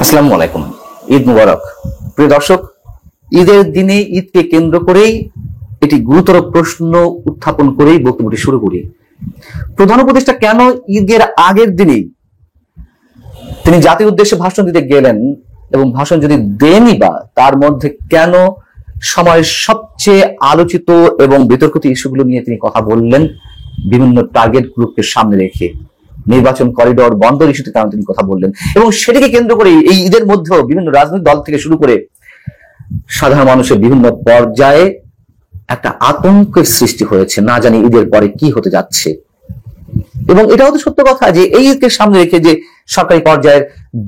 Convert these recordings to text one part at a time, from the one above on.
আসসালামু আলাইকুম। ঈদ মুবারক। প্রিয় দর্শক, ঈদের দিনে ঈদকে কেন্দ্র করেই এটি গুরুতর প্রশ্ন উত্থাপন করেই বক্তব্যটি শুরু করি। প্রধান উপদেষ্টা কেন ঈদের আগের দিনেই তিনি জাতির উদ্দেশ্যে ভাষণ দিতে গেলেন, এবং ভাষণ যদি দেনই বা তার মধ্যে কেন সময়ের সবচেয়ে আলোচিত এবং বিতর্কিত ইস্যুগুলো নিয়ে তিনি কথা বললেন, বিভিন্ন টার্গেট গ্রুপকে সামনে রেখে নির্বাচন করিডোর বন্দর ইস্যুতে কারণ তিনি কথা বললেন, এবং সেটিকে কেন্দ্র করে এই ঈদের মধ্যেও বিভিন্ন রাজনৈতিক দল থেকে শুরু করে সাধারণ মানুষের বিভিন্ন পর্যায়ে একটা আতঙ্কের সৃষ্টি হয়েছে, না জানি ঈদের পরে কি হতে যাচ্ছে। এবং এটাও তো সত্য কথা যে এই ঈদকে সামনে রেখে যে সরকারি পর্যায়ের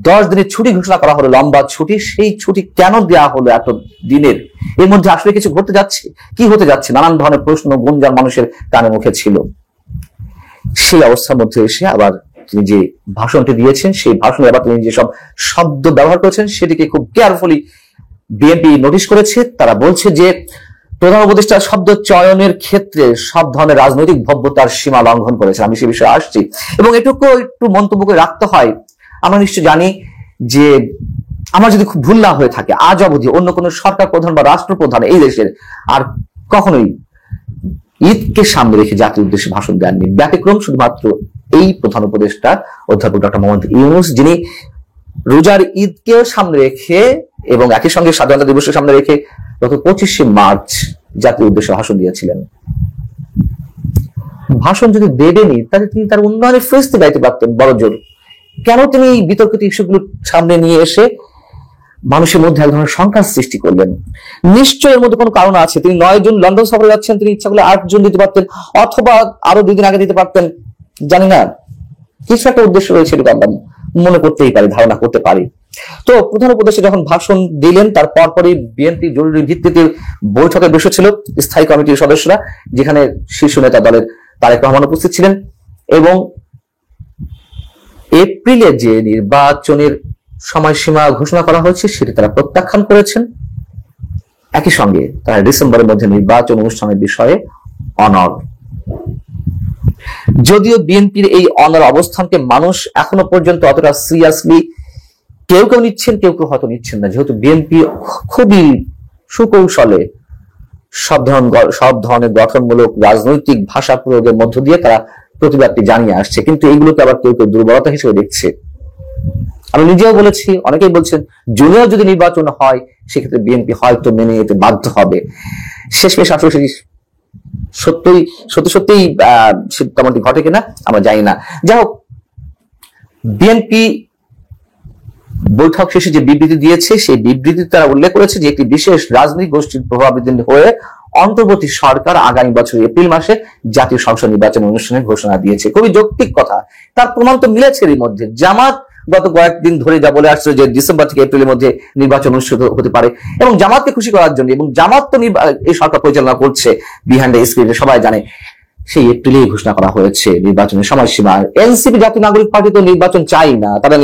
10 দিনের ছুটি ঘোষণা করা হলো, লম্বা ছুটি, সেই ছুটি কেন দেওয়া হলো এত দিনের? এর মধ্যে আসলে কিছু ঘটতে যাচ্ছে, কি হতে যাচ্ছে? নানান ধরনের প্রশ্ন গুঞ্জন মানুষের কানে মুখে ছিল। সেই অবস্থার মধ্যে এসে আবার তিনি যে ভাষণটি দিয়েছেন, সেই ভাষণে আবার তিনি যেসব শব্দ ব্যবহার করেছেন সেটিকে খুব কেয়ারফুলি বিএনপি নোটিশ করেছে। তারা বলছে যে প্রধান উপদেষ্টা শব্দ চয়নের ক্ষেত্রে সব ধরনের রাজনৈতিক ভব্যতার সীমা লঙ্ঘন করেছে। আমি সে বিষয়ে আসছি, এবং এটুকু একটু মন্তব্য করে রাখতে হয়। আমরা নিশ্চয় জানি যে আমার যদি খুব ভুল না হয়ে থাকে, আজ অবধি অন্য কোনো সরকার প্রধান বা রাষ্ট্রপ্রধান এই দেশের আর কখনোই ঈদকে সামনে রেখে জাতির উদ্দেশ্যে ভাষণ দেননি। ব্যতিক্রম শুধুমাত্র এই প্রধান উপদেষ্টা অধ্যাপক ডক্টর মোহাম্মদ ইউনূস, যিনি রোজার ঈদকেও সামনে রেখে এবং একই সঙ্গে স্বাধীনতা দিবসকে সামনে রেখে গত 25শে মার্চ জাতির উদ্দেশ্যে ভাষণ দিয়েছিলেন। ভাষণ যদি দেবেনি তাহলে তিনি তার উন্নয়নের ফেসতে গাইতে পারতেন বড় জোর। কেন তিনি এই বিতর্কিত ইস্যুগুলো সামনে নিয়ে এসে মানুষের মধ্যে এক ধরনের শঙ্কার সৃষ্টি করলেন? নিশ্চয় এর মধ্যে কোনো কারণ আছে। তিনি 9 জুন লন্ডন সফরে যাচ্ছেন, তিনি ইচ্ছা করলে 8 জুন দিতে পারতেন, অথবা আরো 2 দিন আগে দিতে পারতেন, জানি না। কিছু একটা উদ্দেশ্য রয়েছে, এটা আমরা মনে করতেই পারি, ধারণা করতে পারি। তো প্রধান উপদেষ্টা যখন ভাষণ দিলেন তার পরপরই বিএনপি জরুরি ভিত্তিতে বৈঠকে বসেছিল স্থায়ী কমিটির সদস্যরা, যেখানে শীর্ষ নেতা দলের তারেক রহমান উপস্থিত ছিলেন, এবং এপ্রিলে যে নির্বাচনের সময়সীমা ঘোষণা করা হয়েছে সেটি তারা প্রত্যাখ্যান করেছেন। একই সঙ্গে তারা ডিসেম্বরের মধ্যে নির্বাচন অনুষ্ঠানের বিষয়ে অনড়। যদিও বিএনপির এই অনড় অবস্থানকে মানুষ এখনো পর্যন্ত অতটা সিরিয়াসলি কেউ কেউ নিচ্ছেন, কেউ কেউ হয়তো নিচ্ছেন না, যেহেতু বিএনপি খুবই সুকৌশলে সব ধরনের গঠনমূলক রাজনৈতিক ভাষা প্রয়োগের মধ্য দিয়ে তারা প্রতিবাদটি জানিয়ে আসছে। কিন্তু এইগুলোকে আবার কেউ কেউ দুর্বলতা হিসেবে দেখছে। আমি নিজেও বলেছি, অনেকেই বলছেন জুনেও যদি নির্বাচন হয় সেক্ষেত্রে বিএনপি হয়তো মেনে নিতে বাধ্য হবে। শেষমেশ আসলে সত্যি তেমনটি ঘটে কিনা আমরা জানি না। যাই হোক, বিএনপি বৈঠক শেষে যে বিবৃতি দিয়েছে সেই বিবৃতিতে তারা উল্লেখ করেছে যে একটি বিশেষ রাজনৈতিক গোষ্ঠীর প্রভাবিত হয়ে অন্তর্বর্তী সরকার আগামী বছর এপ্রিল মাসে জাতীয় সংসদ নির্বাচন অনুষ্ঠানের ঘোষণা দিয়েছে। খুবই যৌক্তিক কথা। তার প্রমাণ তো মিলেছে এর মধ্যে। জামাত গত কয়েকদিন ধরে যা বলে আসছে যে ডিসেম্বর থেকে এপ্রিলের মধ্যে নির্বাচন অনুষ্ঠিত হতে পারে, এবং জামাতকে খুশি করার জন্য, এবং জামাত তো এই সরকার পরিচালনা করছে বিহাইন্ড দ্য স্ক্রিন, সবাই জানে, সেই এপ্রিলেই ঘোষণা করা হয়েছে নির্বাচনের সময়সীমা। এনসিপি জাতীয় নাগরিক পার্টি তো নির্বাচন চাই না। তারা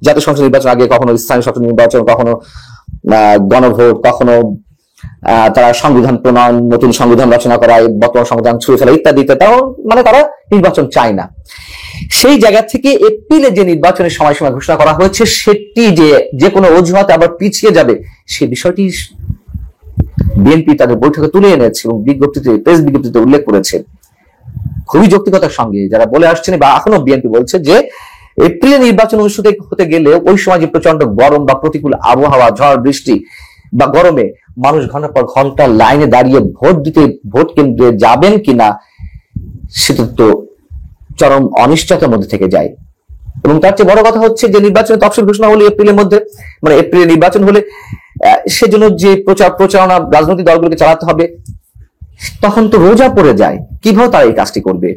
জাতীয় সংসদ নির্বাচন আগে কখনো স্থানীয় সরকার নির্বাচন, কখনো গণভোট, কখনো তারা সংবিধান প্রণয়ন, নতুন সংবিধান রচনা করা, বর্তমান সংবিধান ছুঁড়ে ফেলা ইত্যাদি, তাও মানে তারা নির্বাচন চায় না। সেই জায়গা থেকে এপ্রিলে যে নির্বাচনের সময়সীমা ঘোষণা করা হয়েছে সেটি যে কোনো অজুহাতে আবার পিছিয়ে যাবে, সে বিষয়টি বিএনপি তাদের বৈঠকে তুলে এনেছে এবং বিজ্ঞপ্তিতে, প্রেস বিজ্ঞপ্তিতে উল্লেখ করেছে। খুবই যৌক্তিকতার সঙ্গে যারা বলে আসছেন বা এখনো বিএনপি বলছে যে এপ্রিলে নির্বাচন অনুষ্ঠিত হতে গেলে ওই সময় যে প্রচন্ড গরম বা প্রতিকূল আবহাওয়া, ঝড় বৃষ্টি বা গরমে মানুষ ঘন্টার পর ঘন্টা লাইনে দাঁড়িয়ে ভোট দিতে, ভোট কেন্দ্রে যাবেন কিনা সেটা তো চরম অনিশ্চয়তার মধ্যে থেকে যায়। এবং তার চেয়ে বড় কথা হচ্ছে যে নির্বাচনের তফসিল ঘোষণা হলে এপ্রিলের মধ্যে, মানে এপ্রিলে নির্বাচন হলে সেজন্য যে প্রচারণা রাজনৈতিক দলগুলোকে চালাতে হবে, তখন তো রোজা পড়ে যায়। কিভাবে তারা এই কাজটি করবে?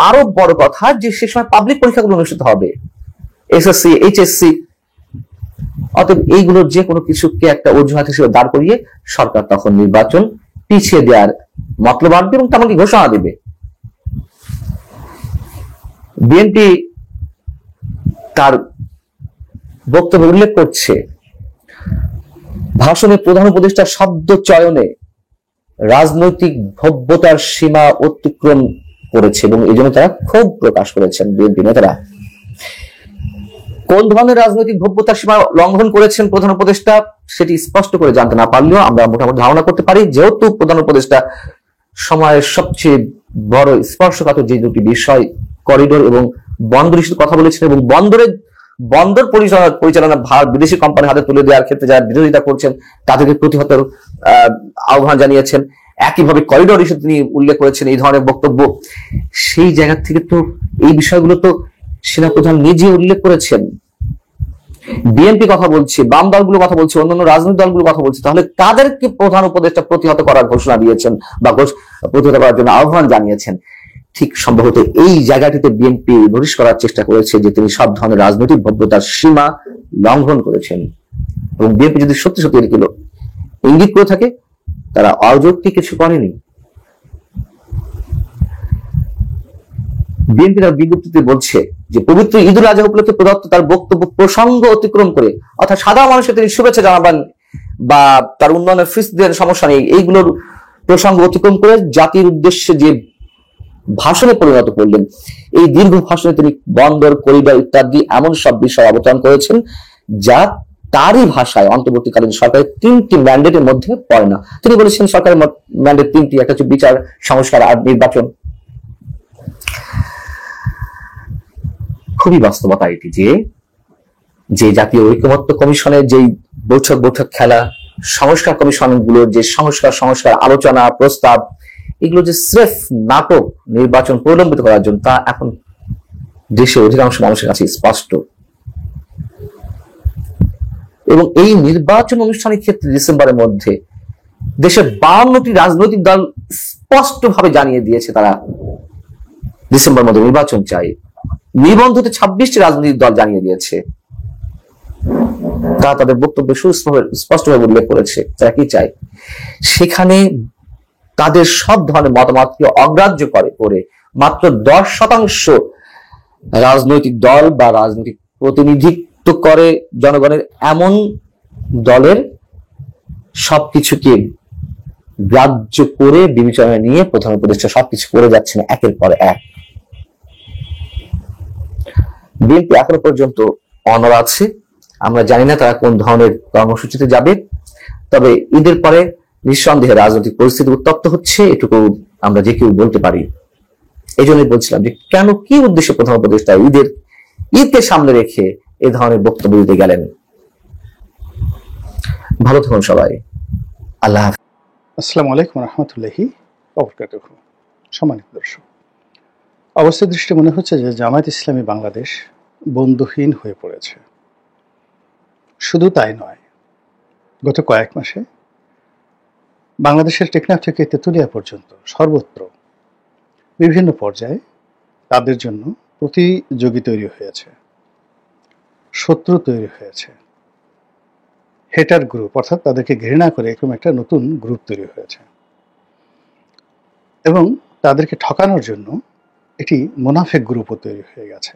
আরো বড় কথা যে সে সময় পাবলিক পরীক্ষাগুলো অনুষ্ঠিত হবে, এসএসসি, এইচএসসি। অতএব এইগুলোর যে কোনো কিছুকে একটা অজুহাত হিসেবে দাঁড় করিয়ে সরকার তখন নির্বাচন পিছিয়ে দেওয়ার মতলব আনবে এবং তেমনটি ঘোষণা দেবে। বিএনপি তার বক্তব্যে উল্লেখ করছে ভাষণে প্রধান উপদেষ্টার শব্দ চয়নে রাজনৈতিক ভব্যতার সীমা অতিক্রম করেছে এবং এই জন্য তারা ক্ষোভ প্রকাশ করেছেন বিএনপি নেতারা। কোন ধরনের রাজনৈতিক ভব্যতার সীমা লঙ্ঘন করেছেন প্রধান উপদেষ্টা সেটি স্পষ্ট করে জানতে না পারলেও আমরা মোটামুটি ধারণা করতে পারি, যেহেতু প্রধান উপদেষ্টা সময়ের সবচেয়ে বড় স্পর্শকাতর যে দুটি বিষয় করিডোর এবং বন্দর ইস্যুর কথা বলেছেন, এবং বন্দর পরিচালনা ভার বিদেশি কোম্পানির হাতে তুলে দেওয়ার ক্ষেত্রে যারা বিরোধিতা করছেন তাদেরকে প্রতিহত আহ্বান জানিয়েছেন। একইভাবে করিডোর ইস্যু তিনি উল্লেখ করেছেন এই ধরনের বক্তব্য। সেই জায়গা থেকে তো এই বিষয়গুলো তো সেনাপ্রধান নিজে উল্লেখ করেছেন। বিএনপি কথা বলছে, বাম দলগুলো কথা বলছে, অন্যান্য রাজনৈতিক দলগুলো কথা বলছে, তাহলে কাদেরকে প্রধান উপদেষ্টা প্রতিহত করার ঘোষণা দিয়েছেন বা প্রতিহত করার জন্য আহ্বান জানিয়েছেন? ঠিক সম্ভবত এই জায়গাটিতে বিএনপি নোটিশ করার চেষ্টা করেছে যে তিনি সব ধরনের রাজনৈতিক ভব্যতার সীমা লঙ্ঘন করেছেন, এবং বিএনপি যদি সত্যি সত্যি এগুলো ইঙ্গিত করে থাকে তারা অযৌক্তিক কিছু করেনি। বিএনপি তার বিজ্ঞপ্তিতে বলছে যে পবিত্র ঈদ উল আজহা উপলক্ষে প্রদত্ত তার বক্তব্য প্রসঙ্গ অতিক্রম করে, অর্থাৎ সাধারণ মানুষকে তিনি শুভেচ্ছা জানাবেন বা তার উন্নয়নের ফিস দেন, সমস্যা নেই, এইগুলোর প্রসঙ্গ অতিক্রম করে জাতির উদ্দেশ্যে যে ভাষণে পরিণত করলেন, এই দীর্ঘ ভাষণে তিনি বন্দর, করিডোর ইত্যাদি এমন সব বিষয় অবতারণ করেছেন যা তারই ভাষায় অন্তর্বর্তীকালীন সরকারের 3টি ম্যান্ডেটের মধ্যে পড়ে না। তিনি বলেছেন সরকারের ম্যান্ডেট 3টি, একটা হচ্ছে বিচার, সংস্কার আর নির্বাচন। খুবই বাস্তবতা এটি যে জাতীয় ঐকমত্য কমিশনের যেই বৈঠক খেলা, সংস্কার কমিশন গুলোর যে সংস্কার আলোচনা প্রস্তাব, এগুলো যে স্রেফ নাটক নির্বাচন প্রলম্বিত করার জন্য, তা এখন দেশের অধিকাংশ মানুষের কাছে স্পষ্ট। এবং এই নির্বাচন অনুষ্ঠানের ক্ষেত্রে ডিসেম্বরের মধ্যে দেশের 52টি রাজনৈতিক দল স্পষ্টভাবে জানিয়ে দিয়েছে তারা ডিসেম্বরের মধ্যে নির্বাচন চাই। নিবন্ধিত 26টি রাজনৈতিক দল জানিয়ে দিয়েছে, তারা তাদের বক্তব্যে সুস্পষ্টভাবে উল্লেখ করেছে তারা কি চায়। সেখানে তাদের সব ধরনের মতামতকে অগ্রাহ্য করে মাত্র 10% রাজনৈতিক দল বা রাজনৈতিক প্রতিনিধিত্ব করে জনগণের এমন দলের সবকিছুকে গ্রাহ্য করে বিবেচনায় নিয়ে প্রধান উপদেষ্টা সবকিছু করে যাচ্ছেন একের পর এক। বিএনপি এখনো পর্যন্ত অনড় আছে। আমরা জানি না তারা কোন ধরনের কর্মসূচিতে যাবে, তবে ঈদের পরে নিঃসন্দেহে রাজনৈতিক পরিস্থিতি উত্তপ্ত হচ্ছে, এটুকু আমরা যে কেউ বলতে পারি। এই জন্যই বলছিলাম যে কেন, কি উদ্দেশ্যে প্রধান উপদেষ্টা ঈদকে সামনে রেখে এ ধরনের বক্তব্য দিতে গেলেন। ভালো থাকুন সবাই। আল্লাহ হাফেজ। আসসালামু আলাইকুম রহমতুল্লাহি ওয়া সম্মানিত দর্শক, অবস্থা দৃষ্টি মনে হচ্ছে যে জামায়াত ইসলামী বাংলাদেশ বন্ধুহীন হয়ে পড়েছে। শুধু তাই নয়, গত কয়েক মাসে বাংলাদেশের টেকনাফ থেকে তেঁতুলিয়া পর্যন্ত সর্বত্র বিভিন্ন পর্যায়ে তাদের জন্য প্রতিযোগী তৈরি হয়েছে, শত্রু তৈরি হয়েছে, হেটার গ্রুপ, অর্থাৎ তাদেরকে ঘৃণা করে এরকম একটা নতুন গ্রুপ তৈরি হয়েছে, এবং তাদেরকে ঠকানোর জন্য এটি মুনাফেক গ্রুপও তৈরি হয়ে গেছে।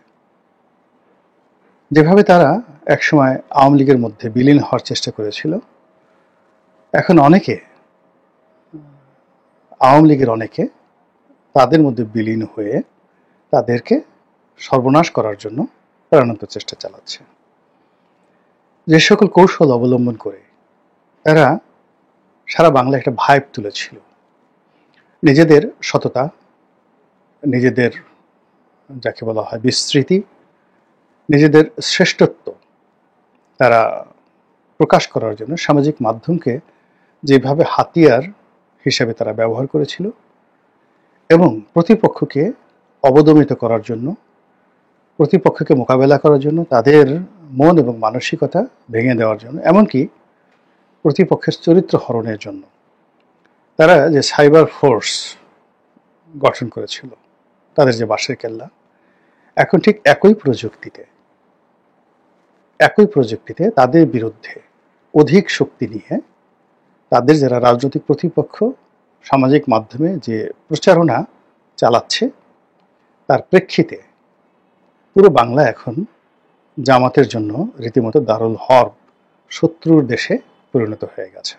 যেভাবে তারা একসময় আওয়ামী লীগের মধ্যে বিলীন হওয়ার চেষ্টা করেছিল, এখন আওয়ামী লীগের অনেকে তাদের মধ্যে বিলীন হয়ে তাদেরকে সর্বনাশ করার জন্য প্রাণান্ত চেষ্টা চালাচ্ছে। যে সকল কৌশল অবলম্বন করে তারা সারা বাংলা একটা ভাইব তুলেছিল, নিজেদের সততা, নিজেদের যাকে বলা হয় বিস্তৃতি, নিজেদের শ্রেষ্ঠত্ব তারা প্রকাশ করার জন্য সামাজিক মাধ্যমকে যেভাবে হাতিয়ার হিসেবে তারা ব্যবহার করেছিল, এবং প্রতিপক্ষকে অবদমিত করার জন্য, প্রতিপক্ষকে মোকাবেলা করার জন্য, তাদের মন এবং মানসিকতা ভেঙে দেওয়ার জন্য, এমনকি প্রতিপক্ষের চরিত্র হরণের জন্য তারা যে সাইবার ফোর্স গঠন করেছিল, তাদের যে বাঁশের কেল্লা, এখন ঠিক একই প্রযুক্তিতে তাদের বিরুদ্ধে অধিক শক্তি নিয়ে তাদের যারা রাজনৈতিক প্রতিপক্ষ সামাজিক মাধ্যমে যে প্রচারণা চালাচ্ছে, তার প্রেক্ষিতে পুরো বাংলা এখন জামাতের জন্য রীতিমতো দারুল হরব, শত্রুর দেশে পরিণত হয়ে গেছে।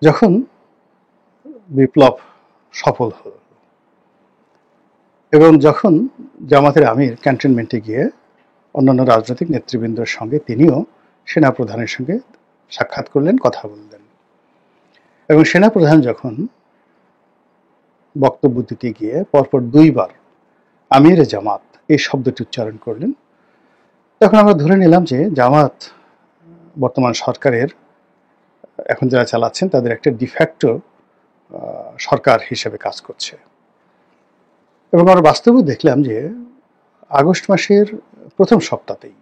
যখন বিপ্লব সফল হল এবং যখন জামাতের আমির ক্যান্টনমেন্টে গিয়ে অন্যান্য রাজনৈতিক নেতৃবৃন্দের সঙ্গে তিনিও সেনাপ্রধানের সঙ্গে সাক্ষাৎ করলেন, কথা বললেন, এবং সেনাপ্রধান যখন বক্তব্য দিতে গিয়ে পরপর 2বার আমিরে জামাত এই শব্দটি উচ্চারণ করলেন, তখন আমরা ধরে নিলাম যে জামাত বর্তমান সরকারের এখন যারা চালাচ্ছেন তাদের একটা ডিফ্যাক্টো সরকার হিসেবে কাজ করছে। এবং আমরা বাস্তবে দেখলাম যে আগস্ট মাসের প্রথম সপ্তাহতেই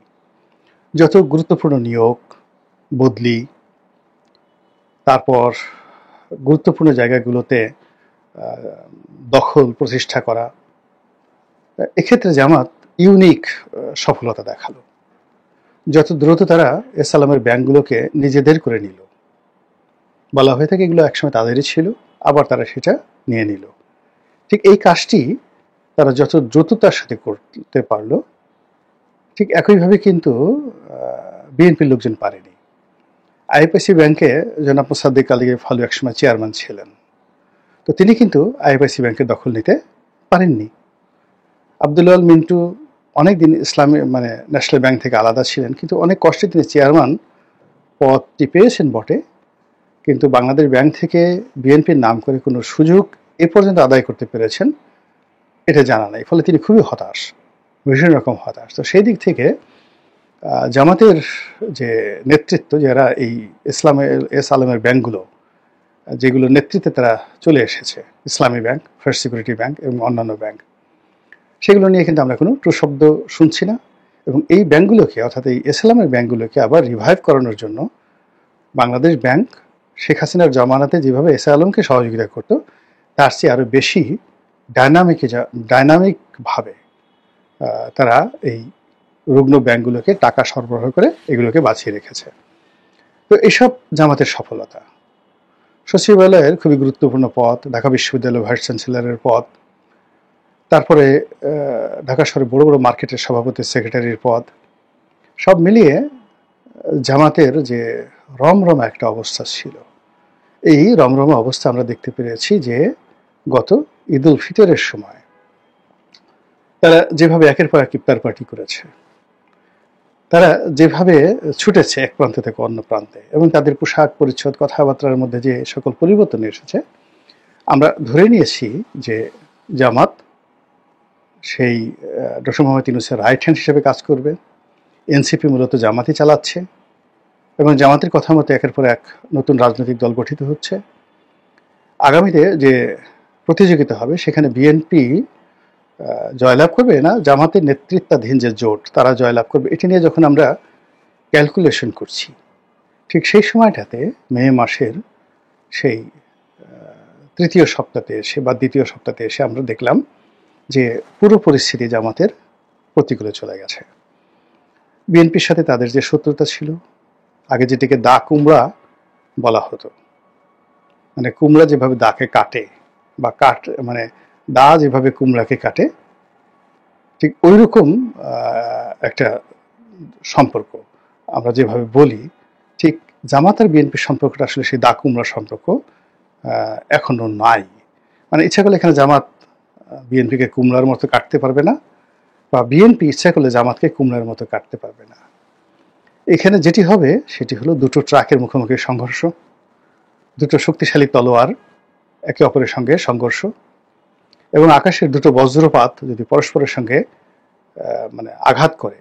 যত গুরুত্বপূর্ণ নিয়োগ, বদলি, তারপর গুরুত্বপূর্ণ জায়গাগুলোতে দখল প্রতিষ্ঠা করা, এক্ষেত্রে জামাত ইউনিক সফলতা দেখালো। যত দ্রুত তারা এসালামের ব্যাংকগুলোকে নিজেদের করে নিল, বলা হয়ে থাকে এগুলো একসময় তাদেরই ছিল, আবার তারা সেটা নিয়ে নিল। ঠিক এই কাজটি তারা যত দ্রুততার সাথে করতে পারলো, ঠিক একইভাবে কিন্তু বিএনপির লোকজন পারেনি। আইএফআইসি ব্যাংকে জনাব মোসাদ্দেক আলী ফালু একসময় চেয়ারম্যান ছিলেন, তো তিনি কিন্তু আইএফআইসি ব্যাংকের দখল নিতে পারেননি। আব্দুল মিন্টু অনেকদিন ইসলামী ন্যাশনাল ব্যাংক থেকে আলাদা ছিলেন, কিন্তু অনেক কষ্টে তিনি চেয়ারম্যান পদটি পেয়েছেন বটে, কিন্তু বাংলাদেশ ব্যাংক থেকে বিএনপির নাম করে কোনো সুযোগ এ পর্যন্ত আদায় করতে পেরেছেন এটা জানা নাই। ফলে তিনি খুবই হতাশ, ভীষণ রকম হতাশ। তো সেই দিক থেকে জামাতের যে নেতৃত্ব, যারা এই এসালামের ব্যাংকগুলো যেগুলো নেতৃত্বে তারা চলে এসেছে, ইসলামী ব্যাংক, ফার্স্ট সিকিউরিটি ব্যাংক এবং অন্যান্য ব্যাংক, সেগুলো নিয়ে কিন্তু আমরা কোনো ট্রু শব্দ শুনছি না। এবং এই ব্যাংকগুলোকে, অর্থাৎ এই ইসলামের ব্যাংকগুলোকে আবার রিভাইভ করানোর জন্য বাংলাদেশ ব্যাংক শেখ হাসিনার জমানাতে যেভাবে এসআলমকে সহযোগিতা করত, তার চেয়ে আরও বেশি ডাইনামিকভাবে তারা এই রুগ্ন ব্যাংকগুলোকে টাকা সরবরাহ করে এগুলোকে বাঁচিয়ে রেখেছে। তো এসব জামাতের সফলতা। সচিবালয়ের খুবই গুরুত্বপূর্ণ পদ, ঢাকা বিশ্ববিদ্যালয় ভাইস চ্যান্সেলরের পদ, তারপরে ঢাকা শহরে বড় বড় মার্কেটের সভাপতি, সেক্রেটারির পদ, সব মিলিয়ে জামাতের যে রমরমা একটা অবস্থা ছিল, এই রমরমা অবস্থা আমরা দেখতে পেরেছি যে গত ঈদ উল ফিতরের সময় তারা যেভাবে একের পর এক ইফতার পার্টি করেছে, তারা যেভাবে ছুটেছে এক প্রান্ত থেকে অন্য প্রান্তে, এবং তাদের পোশাক পরিচ্ছদ, কথাবার্তার মধ্যে যে সকল পরিবর্তন এসেছে, আমরা ধরে নিয়েছি যে জামাত সেই ডক্টর মোহাম্মদ ইউনূসের রাইট হ্যান্ড হিসেবে কাজ করবে। এনসিপি মূলত জামাতই চালাচ্ছে, এবং জামাতের কথা মতো একের পর এক নতুন রাজনৈতিক দল গঠিত হচ্ছে। আগামীতে যে প্রতিযোগিতা হবে সেখানে বিএনপি জয়লাভ করবে না, জামাতের নেতৃত্বাধীন যে জোট তারা জয়লাভ করবে, এটি নিয়ে যখন আমরা ক্যালকুলেশন করছি, ঠিক সেই সময়টাতে মে মাসের সেই তৃতীয় সপ্তাহে এসে বা দ্বিতীয় সপ্তাহে এসে আমরা দেখলাম যে পুরো পরিস্থিতি জামাতের প্রতিকূলে চলে গেছে। বিএনপির সাথে তাদের যে শত্রুতা ছিল, আগে যেটিকে দা কুমড়া বলা হতো, মানে কুমড়া যেভাবে দাকে কাটে বা দা যেভাবে কুমড়াকে কাটে, ঠিক ওই রকম একটা সম্পর্ক আমরা যেভাবে বলি, ঠিক জামাত আর বিএনপির সম্পর্কটা আসলে সেই দা কুমড়া সম্পর্ক এখনো নাই। মানে ইচ্ছা করলে এখানে জামাত বিএনপিকে কুমড়ার মতো কাটতে পারবে না, বা বিএনপি ইচ্ছা করলে জামাতকে কুমড়ার মতো কাটতে পারবে না। এখানে যেটি হবে সেটি হলো দুটো ট্রাকের মুখোমুখি সংঘর্ষ, দুটো শক্তিশালী তলোয়ার একে অপরের সঙ্গে সংঘর্ষ, এবং আকাশের দুটো বজ্রপাত যদি পরস্পরের সঙ্গে আঘাত করে,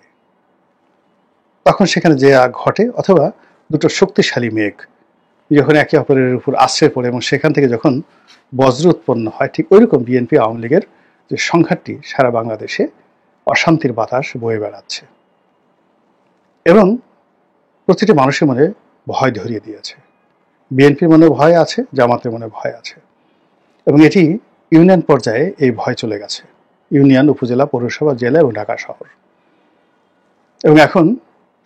তখন সেখানে যে ঘটে, অথবা দুটো শক্তিশালী মেঘ যখন একে অপরের উপর আশ্রয় পড়ে এবং সেখান থেকে যখন বজ্র উৎপন্ন হয়, ঠিক ওইরকম বিএনপি আওয়ামী লীগের যে সংঘাতটি সারা বাংলাদেশে অশান্তির বাতাস বয়ে বেড়াচ্ছে, এবং প্রতিটি মানুষের মনে ভয় ধরিয়ে দিয়েছে। বিএনপির মনে ভয় আছে, জামাতের মনে ভয় আছে, এবং এটি ইউনিয়ন পর্যায়ে এই ভয় চলে গেছে, ইউনিয়ন, উপজেলা, পৌরসভা, জেলা এবং ঢাকা শহর। এবং এখন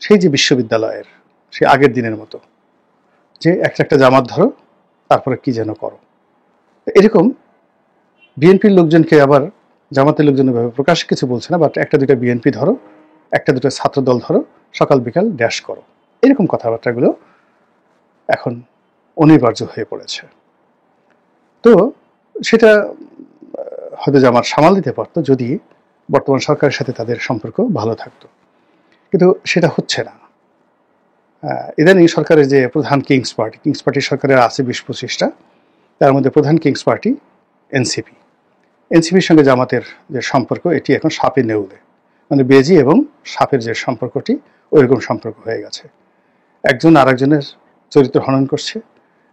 সেই যে বিশ্ববিদ্যালয়ের সেই আগের দিনের মতো যে একটা জামাত ধরো, তারপরে কি যেন করো, এরকম বিএনপির লোকজনকে আবার জামাতের লোকজন ভাবে প্রকাশ কিছু বলছে না, বাট একটা দুটা বিএনপি ধরো, একটা দুটো ছাত্র দল ধরো, সকাল বিকাল ড্যাশ করো, এরকম কথাবার্তাগুলো এখন অনিবার্য হয়ে পড়েছে। তো সেটা হয়তো জামাত সামাল দিতে পারতো যদি বর্তমান সরকারের সাথে তাদের সম্পর্ক ভালো থাকতো, কিন্তু সেটা হচ্ছে না। ইদানিং সরকারের যে প্রধান কিংস পার্টি সরকারের আছে 20-25টা, তার মধ্যে প্রধান কিংস পার্টি এনসিপির সঙ্গে জামাতের যে সম্পর্ক এটি এখন সাপে নেউলে, মানে বেজি এবং সাপের যে সম্পর্কটি ওইরকম সম্পর্ক হয়ে গেছে। একজন আরেকজনের চরিত্র হনন করছে,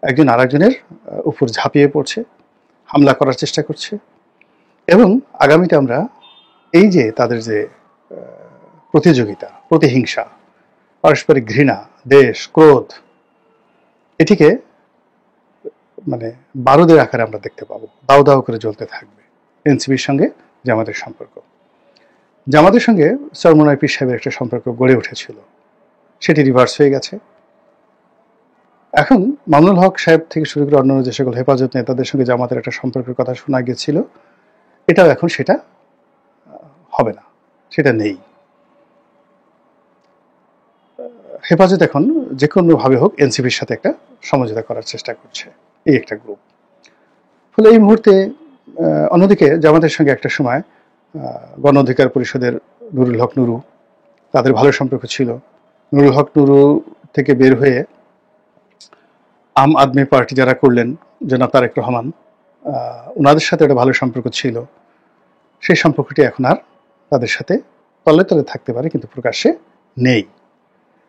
একজন আরেকজনের উপর ঝাঁপিয়ে পড়ছে, হামলা করার চেষ্টা করছে। এবং আগামীতে আমরা এই যে তাদের যে প্রতিযোগিতা, প্রতিহিংসা, পারস্পরিক ঘৃণা, দেশ, ক্রোধ, এটিকে মানে বারুদের আকারে আমরা দেখতে পাবো, দাও দাও করে জ্বলতে থাকবে এনসিপির সঙ্গে জামাতের সম্পর্ক। জামাতের সঙ্গে চরমোনাই পীর সাহেবের একটা সম্পর্ক গড়ে উঠেছিল, সেটি রিভার্স হয়ে গেছে। এখন মামুনুল হক সাহেব থেকে শুরু করে অন্যান্য যে সকল হেফাজত নেতাদের সঙ্গে জামাতের একটা সম্পর্কের কথা শোনা গিয়েছিল, এটাও এখন সেটা হবে না, সেটা নেই। হেফাজত এখন যে কোনোভাবে হোক এনসিপির সাথে একটা সমঝোতা করার চেষ্টা করছে, এই একটা গ্রুপ। ফলে এই মুহূর্তে অন্যদিকে জামাতের সঙ্গে একটা সময় গণ অধিকার পরিষদের নুরুল হক নুরু, তাদের ভালো সম্পর্ক ছিল। নুরুল হক নুরু থেকে বের হয়ে আম আদমি পার্টি যারা করলেন, জনাব তারেক রহমান, ওনাদের সাথে একটা ভালো সম্পর্ক ছিল। সেই সম্পর্কটি এখন আর তাদের সাথে তলে তলে থাকতে পারে, কিন্তু প্রকাশ্যে নেই।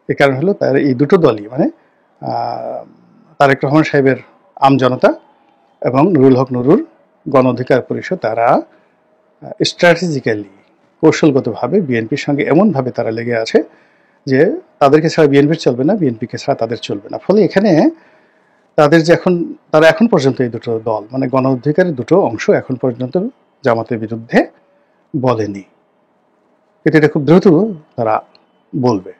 এর কারণ হলো তার এই দুটো দলই, মানে তারেক রহমান সাহেবের আম জনতা এবং নুরুল হক নুরুর গণ অধিকার পরিষদ, তারা স্ট্র্যাটেজিক্যালি, কৌশলগতভাবে বিএনপির সঙ্গে এমনভাবে তারা লেগে আছে যে তাদেরকে ছাড়া বিএনপির চলবে না, বিএনপিকে ছাড়া তাদের চলবে না। ফলে এখানে তাদের যে তারা এখন পর্যন্ত এই দুটো দল, মানে গণ অধিকারের দুটো অংশ এখন পর্যন্ত জামাতের বিরুদ্ধে বলেনি, কিন্তু এটা খুব দ্রুত তারা বলবে।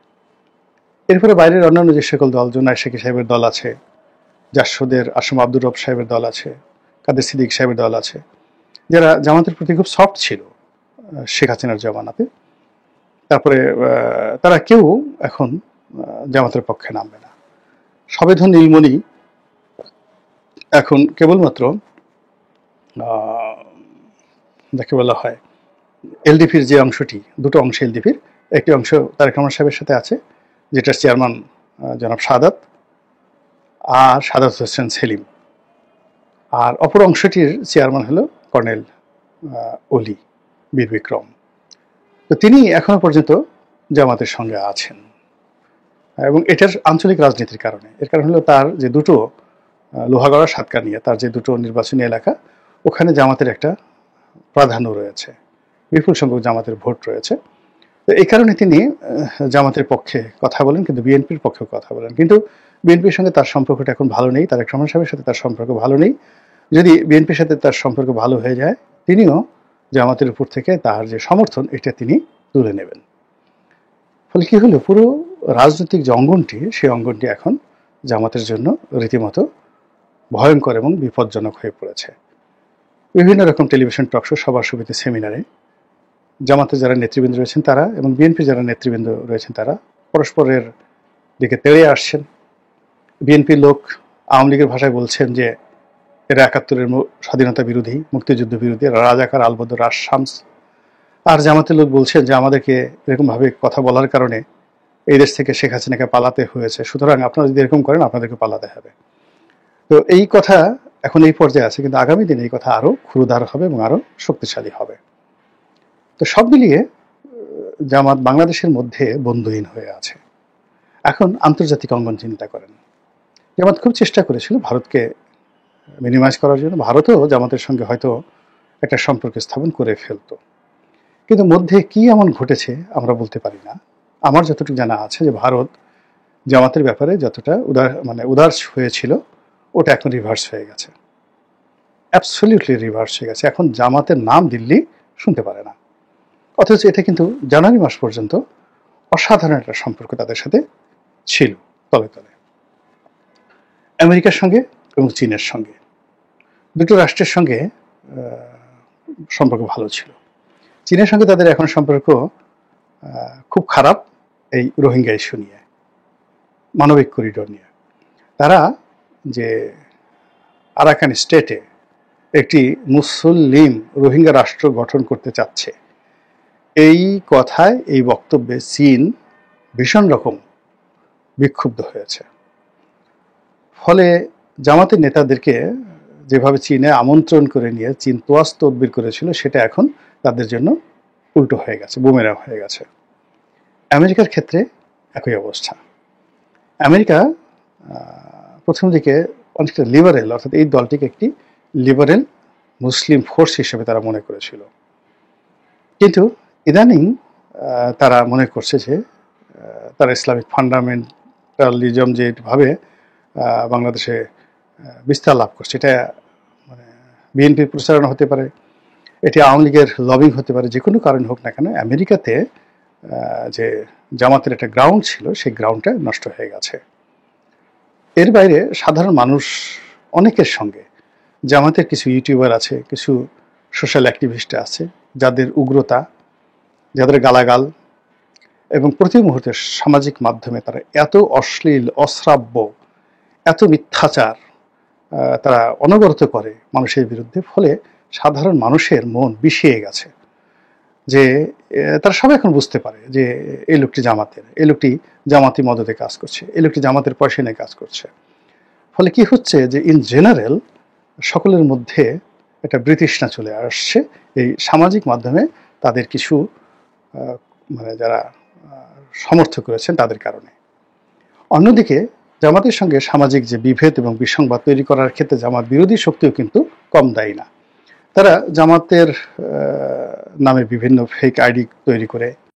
এরপরে বাইরের অন্যান্য যে সকল দল, জোনায়েদ শেখী সাহেবের দল আছে, জাসদের আসম আব্দুর রব সাহেবের দল আছে, কাদের সিদ্দিক সাহেবের দল আছে, যারা জামাতের প্রতি খুব সফট ছিল শেখ হাসিনার জামানাতে, তারপরে তারা কেউ এখন জামাতের পক্ষে নামবে না। সবেধন নীলমণি এখন কেবলমাত্র যাকে বলা হয় এলডিপির যে অংশটি, দুটো অংশ এলডিপির, একটি অংশ তারেক রহমান সাহেবের সাথে আছে, যেটার চেয়ারম্যান জনাব সাদাত আর সাদাত হোসেন সেলিম, আর অপর অংশটির চেয়ারম্যান হলো কর্নেল অলি বীর বিক্রম। তো তিনি এখনো পর্যন্ত জামাতের সঙ্গে আছেন, এবং এটার আঞ্চলিক রাজনীতির কারণে। এর কারণ হলো তার যে দুটো লোহাগড়া সাতকানিয়া, তার যে দুটো নির্বাচনী এলাকা, ওখানে জামাতের একটা প্রাধান্য রয়েছে, বিপুল সংখ্যক জামাতের ভোট রয়েছে। তো এই কারণে তিনি জামাতের পক্ষে কথা বলেন, কিন্তু বিএনপির পক্ষেও কথা বলেন। কিন্তু বিএনপির সঙ্গে তার সম্পর্কটা এখন ভালো নেই, তারেক রহমান সাহেবের সাথে তার সম্পর্ক ভালো নেই। যদি বিএনপির সাথে তার সম্পর্ক ভালো হয়ে যায়, তিনিও জামাতের উপর থেকে তার যে সমর্থন, এটা তিনি তুলে নেবেন। ফলে কি হলো, পুরো রাজনৈতিক যে অঙ্গনটি, সেই অঙ্গনটি এখন জামাতের জন্য রীতিমতো ভয়ঙ্কর এবং বিপজ্জনক হয়ে পড়েছে। বিভিন্ন রকম টেলিভিশন টকশো, সভা সমিতি, সেমিনারে জামাতের যারা নেতৃবৃন্দ রয়েছেন তারা এবং বিএনপির যারা নেতৃবৃন্দ রয়েছেন তারা পরস্পরের দিকে তেড়ে আসছেন। বিএনপির লোক আওয়ামী লীগের ভাষায় বলছেন যে এরা ৭১-এর স্বাধীনতা বিরোধী, মুক্তিযুদ্ধ বিরোধী, রাজাকার, আলবদর, রাজ শামস। আর জামাতের লোক বলছেন যে আমাদেরকে এরকমভাবে কথা বলার কারণে এই দেশ থেকে শেখ হাসিনাকে পালাতে হয়েছে, সুতরাং আপনারা যদি এরকম করেন আপনাদেরকে পালাতে হবে। তো এই কথা এখন এই পর্যায়ে আছে, কিন্তু আগামী দিনে এই কথা আরো ক্ষুরধার হবে এবং আরো শক্তিশালী হবে। তো সব মিলিয়ে জামাত বাংলাদেশের মধ্যে বন্ধুহীন হয়ে আছে। এখন আন্তর্জাতিক অঙ্গন চিন্তা করেন, জামাত খুব চেষ্টা করেছিল ভারতকে মিনিমাইজ করার জন্য, ভারতও জামাতের সঙ্গে হয়তো একটা সম্পর্ক স্থাপন করে ফেলতো, কিন্তু মধ্যে কি এমন ঘটেছে আমরা বলতে পারি না। আমার যতটুকু জানা আছে যে ভারত জামাতের ব্যাপারে যতটা উদার হয়েছিল, ওটা এখন রিভার্স হয়ে গেছে, অ্যাবসলিউটলি রিভার্স হয়ে গেছে। এখন জামাতের নাম দিল্লি শুনতে পারে না, অথচ এটা কিন্তু জানুয়ারি মাস পর্যন্ত অসাধারণ একটা সম্পর্ক তাদের সাথে ছিল তলে তলে। আমেরিকার সঙ্গে এবং চীনের সঙ্গে, দুটো রাষ্ট্রের সঙ্গে সম্পর্ক ভালো ছিল। চীনের সঙ্গে তাদের এখন সম্পর্ক খুব খারাপ, এই রোহিঙ্গা ইস্যু নিয়ে, মানবিক করিডোর নিয়ে। তারা যে আরাকান স্টেটে একটি মুসলিম রোহিঙ্গা রাষ্ট্র গঠন করতে চাচ্ছে, এই কথায়, এই বক্তব্যে চীন ভীষণ রকম বিক্ষুব্ধ হয়েছে। ফলে জামাতের নেতাদেরকে যেভাবে চীনে আমন্ত্রণ করে নিয়ে চীন তোয়াজ তদবির করেছিল, সেটা এখন তাদের জন্য উল্টো হয়ে গেছে, বুমেরাং হয়ে গেছে। আমেরিকার ক্ষেত্রে একই অবস্থা। আমেরিকা প্রথম দিকে অনেকটা লিবারেল, অর্থাৎ এই দলটিকে একটি লিবারেল মুসলিম ফোর্স হিসেবে তারা মনে করেছিল, কিন্তু ইদানিং তারা মনে করছে যে তারা ইসলামিক ফান্ডামেন্টালিজম যেভাবে বাংলাদেশে বিস্তার লাভ করছে, এটা মানে বিএনপির প্রচারণা হতে পারে, এটি আওয়ামী লীগের লবিং হতে পারে, যে কোনো কারণ হোক না কেন, আমেরিকাতে যে জামাতের একটা গ্রাউন্ড ছিল, সেই গ্রাউন্ডটা নষ্ট হয়ে গেছে। এর বাইরে সাধারণ মানুষ অনেকের সঙ্গে জামাতের কিছু ইউটিউবার আছে, কিছু সোশ্যাল অ্যাক্টিভিস্ট আছে, যাদের উগ্রতা, যাদের গালাগাল এবং প্রতি মুহূর্তে সামাজিক মাধ্যমে তারা এত অশ্লীল, অশ্রাব্য, এত মিথ্যাচার তারা অনবরত করে মানুষের বিরুদ্ধে, ফলে সাধারণ মানুষের মন বিষিয়ে গেছে। যে তারা সবাই এখন বুঝতে পারে যে এই লোকটি জামাতের, এই লোকটি জামাতি মদতে কাজ করছে, এই লোকটি জামাতের পয়সা নিয়ে কাজ করছে। ফলে কি হচ্ছে যে ইন জেনারেল সকলের মধ্যে একটা বিতৃষ্ণা চলে আসছে এই সামাজিক মাধ্যমে তাদের কিছু মানে যারা সমর্থন করেছেন তাদের কারণে। অন্যদিকে জামাতের সঙ্গে সামাজিক যে বিভেদ এবং বিসংবাদ তৈরি করার ক্ষেত্রে জামাত বিরোধী শক্তিও কিন্তু কম দায়ী না। তারা জামাতের নামে বিভিন্ন ফেক আইডি তৈরি করে